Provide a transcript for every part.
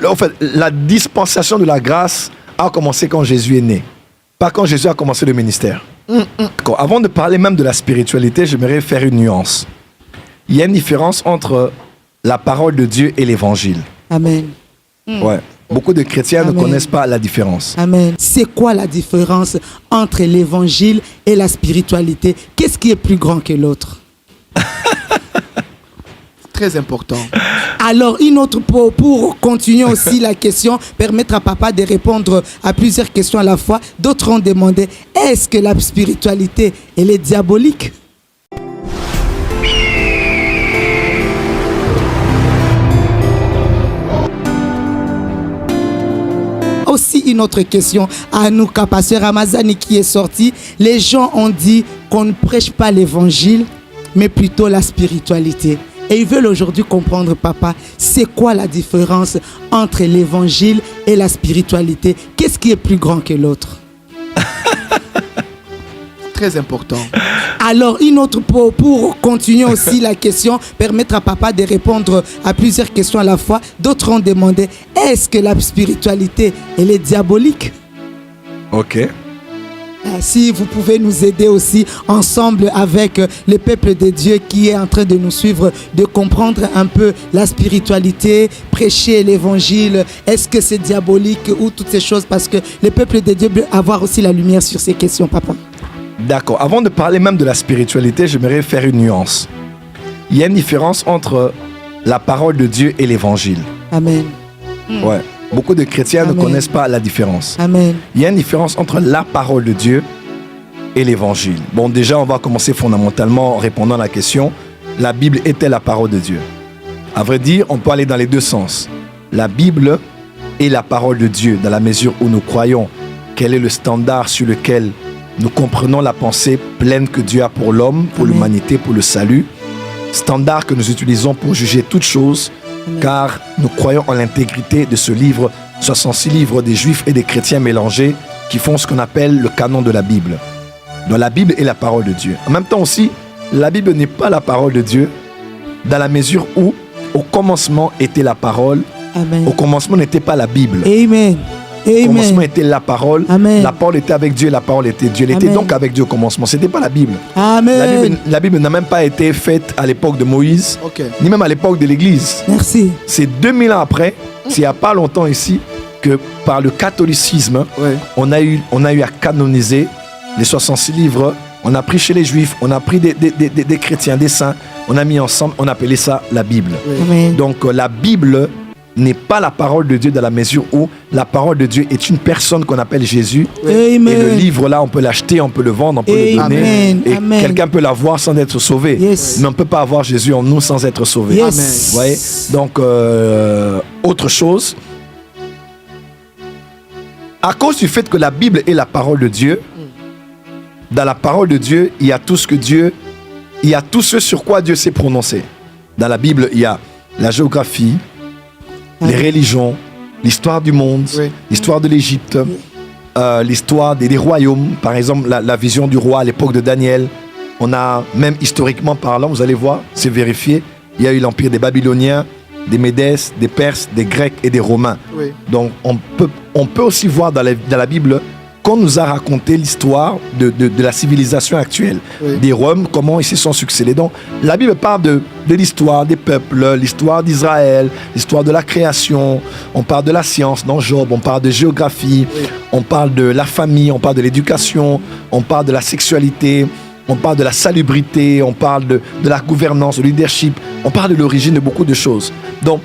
En fait, la dispensation de la grâce a commencé quand Jésus est né, pas quand Jésus a commencé le ministère. Avant de parler même de la spiritualité, j'aimerais faire une nuance. Il y a une différence entre la parole de Dieu et l'évangile. Amen. Ouais. Beaucoup de chrétiens ne connaissent pas la différence. Amen. C'est quoi la différence entre l'évangile et la spiritualité? Qu'est-ce qui est plus grand que l'autre? Très important. Alors, une autre pour continuer aussi la question, permettre à papa de répondre à plusieurs questions à la fois. D'autres ont demandé, est-ce que la spiritualité, elle est diabolique? Aussi une autre question à nous, pasteur Ramazani qui est sorti. Les gens ont dit qu'on ne prêche pas l'évangile, mais plutôt la spiritualité. Et ils veulent aujourd'hui comprendre, papa, c'est quoi la différence entre l'évangile et la spiritualité? Qu'est-ce qui est plus grand que l'autre? Très important. Alors, une autre pour continuer aussi la question, permettre à papa de répondre à plusieurs questions à la fois. D'autres ont demandé, est-ce que la spiritualité, elle est diabolique? Ok. Si vous pouvez nous aider aussi ensemble avec le peuple de Dieu qui est en train de nous suivre, de comprendre un peu la spiritualité, prêcher l'évangile, est-ce que c'est diabolique ou toutes ces choses, parce que le peuple de Dieu veut avoir aussi la lumière sur ces questions, papa. D'accord. Avant de parler même de la spiritualité, j'aimerais faire une nuance. Il y a une différence entre la parole de Dieu et l'évangile. Amen. Ouais. Beaucoup de chrétiens ne connaissent pas la différence. Amen. Il y a une différence entre la parole de Dieu et l'évangile. Bon, déjà, on va commencer fondamentalement en répondant à la question. La Bible est-elle la parole de Dieu? À vrai dire, on peut aller dans les deux sens. La Bible est la parole de Dieu dans la mesure où nous croyons quel est le standard sur lequel nous comprenons la pensée pleine que Dieu a pour l'homme, pour l'humanité, pour le salut. Standard que nous utilisons pour juger toutes choses. Car nous croyons en l'intégrité de ce livre, 66 livres des juifs et des chrétiens mélangés qui font ce qu'on appelle le canon de la Bible. Donc la Bible est la parole de Dieu. En même temps aussi, la Bible n'est pas la parole de Dieu dans la mesure où au commencement était la parole. Amen. Au commencement n'était pas la Bible. Amen. Au commencement était la parole. Amen. La parole était avec Dieu, la parole était Dieu. Elle était donc avec Dieu au commencement. Ce n'était pas la Bible. Amen. La Bible n'a même pas été faite à l'époque de Moïse, ni même à l'époque de l'Église. Merci. C'est 2000 ans après, c'est il n'y a pas longtemps ici, que par le catholicisme, on a eu à canoniser les 66 livres. On a pris chez les Juifs, on a pris des chrétiens, des saints, on a mis ensemble, on appelait ça la Bible. Amen. Donc la Bible n'est pas la parole de Dieu dans la mesure où la parole de Dieu est une personne qu'on appelle Jésus. Amen. Et le livre là, on peut l'acheter, on peut le vendre, on peut le donner. Et quelqu'un peut l'avoir sans être sauvé. Yes. Mais on ne peut pas avoir Jésus en nous sans être sauvé. Yes. Vous voyez? Donc, autre chose. À cause du fait que la Bible est la parole de Dieu, dans la parole de Dieu, il y a tout ce que Dieu, il y a tout ce sur quoi Dieu s'est prononcé. Dans la Bible, il y a la géographie, les religions, l'histoire du monde, l'histoire de l'Égypte, l'histoire des royaumes. Par exemple, la vision du roi à l'époque de Daniel. On a, même historiquement parlant, vous allez voir, c'est vérifié, il y a eu l'empire des Babyloniens, des Médès, des Perses, des Grecs et des Romains. Donc, on peut aussi voir dans la Bible qu'on nous a raconté l'histoire de la civilisation actuelle, des Roms, comment ils se sont succédés. Donc, la Bible parle de l'histoire des peuples, l'histoire d'Israël, l'histoire de la création, on parle de la science dans Job, on parle de géographie, on parle de la famille, on parle de l'éducation, on parle de la sexualité, on parle de la salubrité, on parle de la gouvernance, du leadership, on parle de l'origine de beaucoup de choses. Donc,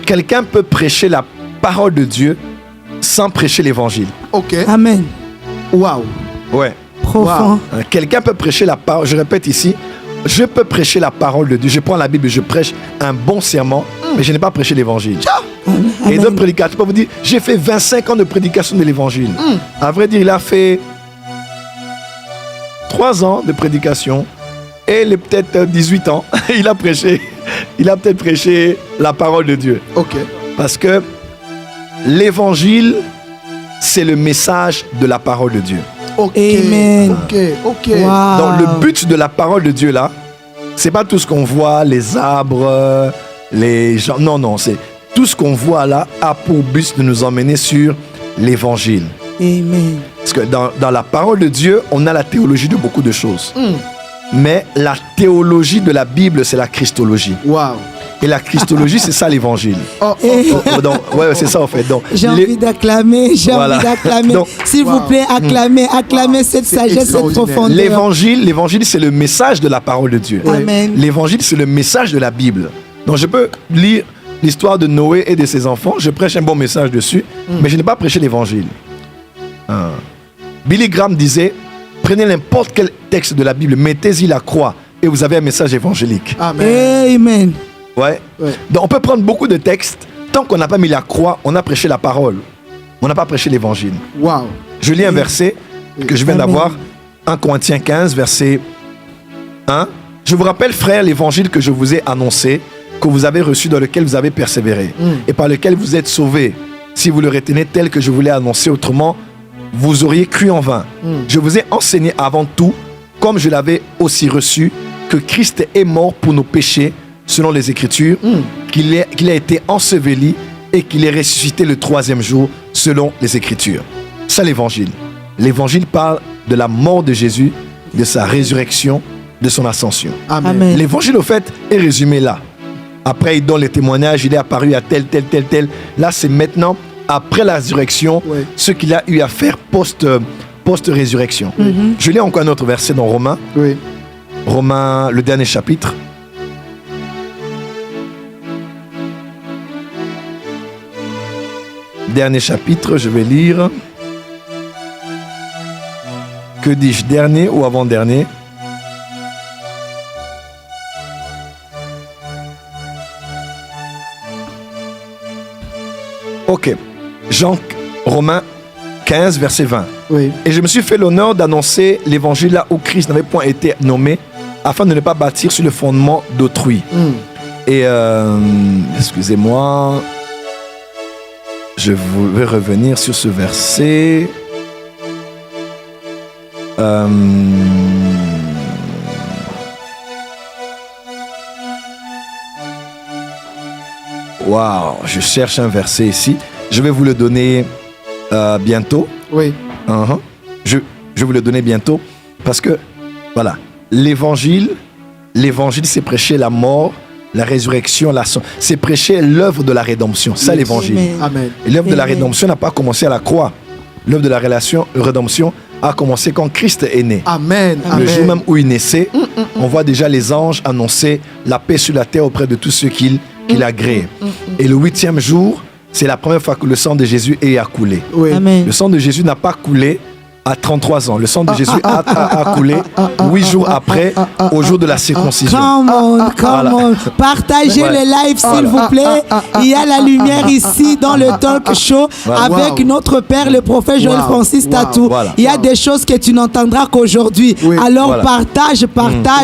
quelqu'un peut prêcher la parole de Dieu sans prêcher l'évangile. Amen. Waouh. Ouais. Profond. Wow. Quelqu'un peut prêcher la parole, je répète ici, je peux prêcher la parole de Dieu. Je prends la Bible et je prêche un bon serment, mais je n'ai pas prêché l'évangile. Et d'autres prédicateurs peuvent vous dire, j'ai fait 25 ans de prédication de l'évangile. À vrai dire, il a fait 3 ans de prédication et peut-être 18 ans, il a peut-être prêché la parole de Dieu. Parce que l'évangile, c'est le message de la parole de Dieu. Amen. Wow. Donc le but de la parole de Dieu là, c'est pas tout ce qu'on voit, les arbres, les gens. Non, c'est tout ce qu'on voit là a pour but de nous emmener sur l'évangile. Amen. Parce que dans la parole de Dieu, on a la théologie de beaucoup de choses. Mais la théologie de la Bible, c'est la christologie. Wow. Et la christologie, c'est ça l'évangile. Donc, ouais, c'est ça en fait. Donc, J'ai envie d'acclamer, Voilà. envie d'acclamer. Donc, S'il vous plaît, acclamez cette C'est sagesse, cette extraordinaire. profondeur. l'évangile, c'est le message de la parole de Dieu. Amen. L'évangile, c'est le message de la Bible. Donc, je peux lire l'histoire de Noé et de ses enfants, je prêche un bon message dessus, mais je n'ai pas prêché l'évangile. Billy Graham disait, prenez n'importe quel texte de la Bible, mettez-y la croix et vous avez un message évangélique. Amen. Amen. Ouais. Ouais. Donc on peut prendre beaucoup de textes, tant qu'on n'a pas mis la croix, on a prêché la parole. On n'a pas prêché l'évangile. Wow. Je lis un verset que je viens Amen. d'avoir, 1 Corinthiens 15, verset 1. Je vous rappelle, frères, l'évangile que je vous ai annoncé, que vous avez reçu, dans lequel vous avez persévéré, et par lequel vous êtes sauvés, si vous le retenez tel que je vous l'ai annoncé, autrement, vous auriez cru en vain. Je vous ai enseigné avant tout, comme je l'avais aussi reçu, que Christ est mort pour nos péchés, selon les Écritures, qu'il a été enseveli et qu'il est ressuscité le troisième jour, selon les Écritures. Ça, l'évangile. L'évangile parle de la mort de Jésus, de sa résurrection, de son ascension. Amen. Amen. L'évangile, au fait, est résumé là. Après, il donne les témoignages, il est apparu à tel. Là, c'est maintenant, après la résurrection, Ouais. ce qu'il a eu à faire post-résurrection. Je lis encore un autre verset dans Romains. Oui. Romains, le dernier chapitre. Dernier chapitre, je vais lire. Que dis-je, dernier ou avant-dernier? Ok. Romains 15, verset 20. Oui. Et je me suis fait l'honneur d'annoncer l'évangile là où Christ n'avait point été nommé, afin de ne pas bâtir sur le fondement d'autrui. Et excusez-moi, je vais revenir sur ce verset. Waouh, je cherche un verset ici. Je vais vous le donner bientôt. Oui. Je vais vous le donner bientôt parce que, voilà, l'évangile, c'est prêcher la mort, la résurrection, c'est prêcher l'œuvre de la rédemption. Ça, Yes. l'évangile. Amen. Amen. Et l'œuvre de la Amen. rédemption n'a pas commencé à la croix. L'œuvre de la rédemption a commencé quand Christ est né. Amen. Le Amen. jour même où il naissait, on voit déjà les anges annoncer la paix sur la terre auprès de tous ceux qu'il a créés. Et le 8e jour, c'est la première fois que le sang de Jésus a coulé. Oui. Amen. Le sang de Jésus n'a pas coulé à 33 ans. Le sang de Jésus a coulé 8 jours après, au jour de la circoncision. Come on. Partagez Ouais. le live, s'il vous plaît. Il y a la lumière ici dans le talk show Voilà. avec Wow. notre père, le prophète Joël Wow. Francis Wow. Tatou. Voilà. Il y a des choses que tu n'entendras qu'aujourd'hui. Oui. Alors Voilà. partage.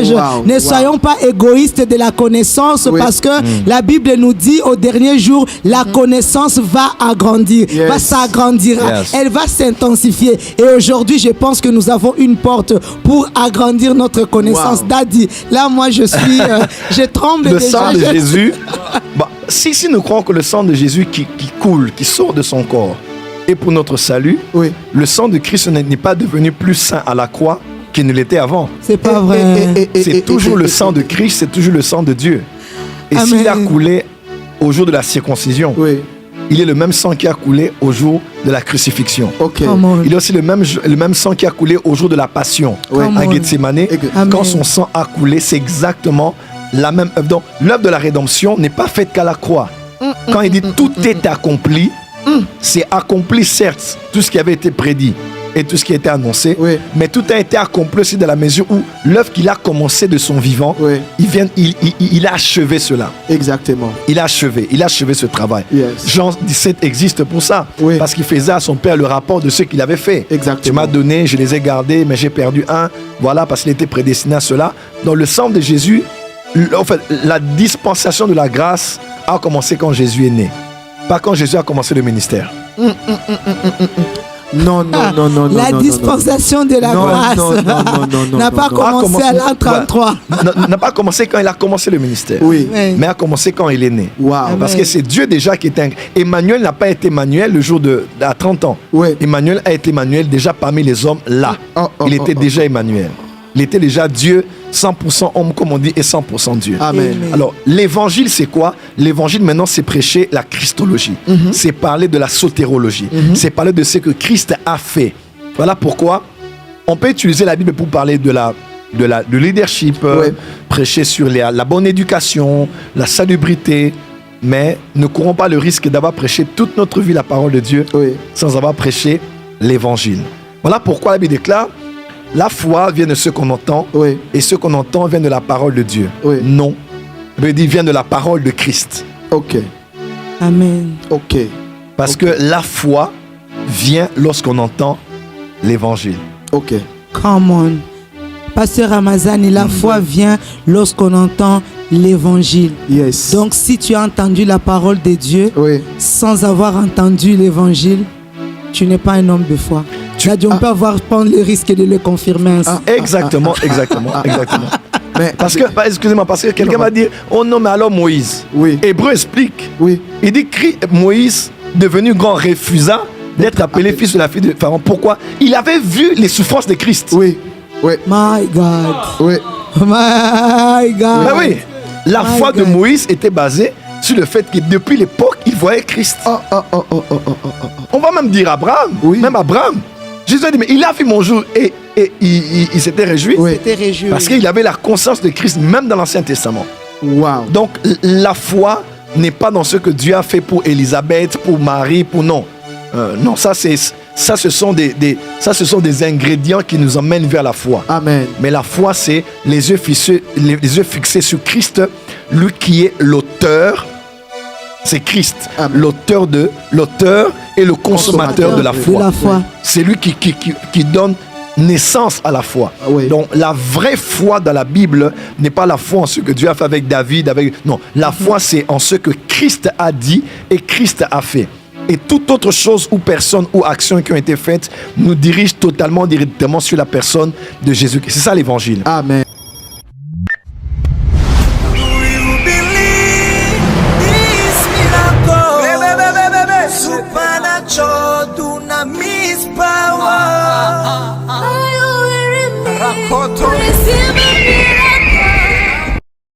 Wow. Ne Wow. soyons pas égoïstes de la connaissance Oui. parce que la Bible nous dit au dernier jour, la connaissance va agrandir, Yes. va s'agrandira. Yes. Elle va s'intensifier. Et aujourd'hui, je pense que nous avons une porte pour agrandir notre connaissance. Wow. Daddy, là, moi, je suis, je tremble Le déjà. sang de Jésus, si nous croyons que le sang de Jésus qui coule, qui sort de son corps, est pour notre salut, Oui. le sang de Christ n'est pas devenu plus saint à la croix qu'il ne l'était avant. C'est pas vrai. C'est toujours le sang de Christ, c'est toujours le sang de Dieu. Et Amen. s'il a coulé au jour de la circoncision, Oui. il est le même sang qui a coulé au jour de la crucifixion. Ok. Come on. Il est aussi le même sang qui a coulé au jour de la passion Ouais. Come à on. Gethsémané. Amen. Quand son sang a coulé, c'est exactement la même œuvre. Donc, l'œuvre de la rédemption n'est pas faite qu'à la croix. Quand il dit tout est accompli, c'est accompli certes, tout ce qui avait été prédit et tout ce qui a été annoncé, Oui. mais tout a été accompli aussi dans la mesure où l'œuvre qu'il a commencé de son vivant, Oui. il a achevé cela. Exactement. Il a achevé ce travail. Yes. Jean 17 existe pour ça, Oui. parce qu'il faisait à son père le rapport de ce qu'il avait fait. Exactement. Tu m'as donné, je les ai gardés, mais j'ai perdu un. Voilà, parce qu'il était prédestiné à cela. Dans le sang de Jésus, en fait, la dispensation de la grâce a commencé quand Jésus est né, pas quand Jésus a commencé le ministère. Non, non, non, non, La non, dispensation de la non, grâce non, non, non, non, non, n'a non, pas non. commencé à l'an 33. N'a pas commencé quand il a commencé le ministère. Oui. Amen. Mais a commencé quand il est né. Waouh. Parce que c'est Dieu déjà qui était... Emmanuel n'a pas été Emmanuel le jour à 30 ans. Oui. Emmanuel a été Emmanuel déjà parmi les hommes là. Il était déjà Emmanuel. Il était déjà Dieu, 100% homme comme on dit, et 100% Dieu. Amen. Amen. Alors, l'évangile, c'est quoi? L'évangile, maintenant, c'est prêcher la christologie. C'est parler de la sotérologie. C'est parler de ce que Christ a fait. Voilà pourquoi on peut utiliser la Bible pour parler de leadership, Ouais. prêcher sur la bonne éducation, la salubrité, mais ne courons pas le risque d'avoir prêché toute notre vie la parole de Dieu Oui. sans avoir prêché l'évangile. Voilà pourquoi la Bible déclare: la foi vient de ce qu'on entend, Oui. et ce qu'on entend vient de la parole de Dieu. Oui. Non. La Bible dit vient de la parole de Christ. Ok. Amen. Ok. Parce que la foi vient lorsqu'on entend l'évangile. Ok. Come on. Pasteur Ramazani, la foi vient lorsqu'on entend l'évangile. Yes. Donc, si tu as entendu la parole de Dieu Oui. sans avoir entendu l'évangile, tu n'es pas un homme de foi. On peut prendre le risque de le confirmer ainsi. Exactement. Mais Parce que, excusez-moi, parce que quelqu'un va dire: oh non, mais alors Moïse. Oui. Hébreu explique. Oui. Il dit que Moïse, devenu grand, refusa d'être appelé fils de la fille de Pharaon. Pourquoi? Il avait vu les souffrances de Christ. Oui. Oui. My God. Oui. My God. Ben oui, la My foi de God. Moïse était basée sur le fait que depuis l'époque, il voyait Christ. On va même dire Abraham. Oui. Même Abraham. Jésus a dit: mais il a vu mon jour et il s'était réjoui. Oui. C'était réjoui. Parce qu'il avait la conscience de Christ même dans l'Ancien Testament. Wow. Donc la foi n'est pas dans ce que Dieu a fait pour Élisabeth, pour Marie, pour non. Non, ça ce sont des ingrédients qui nous emmènent vers la foi. Amen. Mais la foi, c'est les yeux fixés sur Christ, lui qui est l'auteur. C'est Christ, Amen. l'auteur et le consommateur de la De foi. la foi. C'est lui qui donne naissance à la foi. Ah oui. Donc la vraie foi dans la Bible n'est pas la foi en ce que Dieu a fait avec David, non, la foi c'est en ce que Christ a dit et Christ a fait. Et toute autre chose ou personne ou action qui ont été faites nous dirige totalement directement sur la personne de Jésus. C'est ça l'évangile. Amen.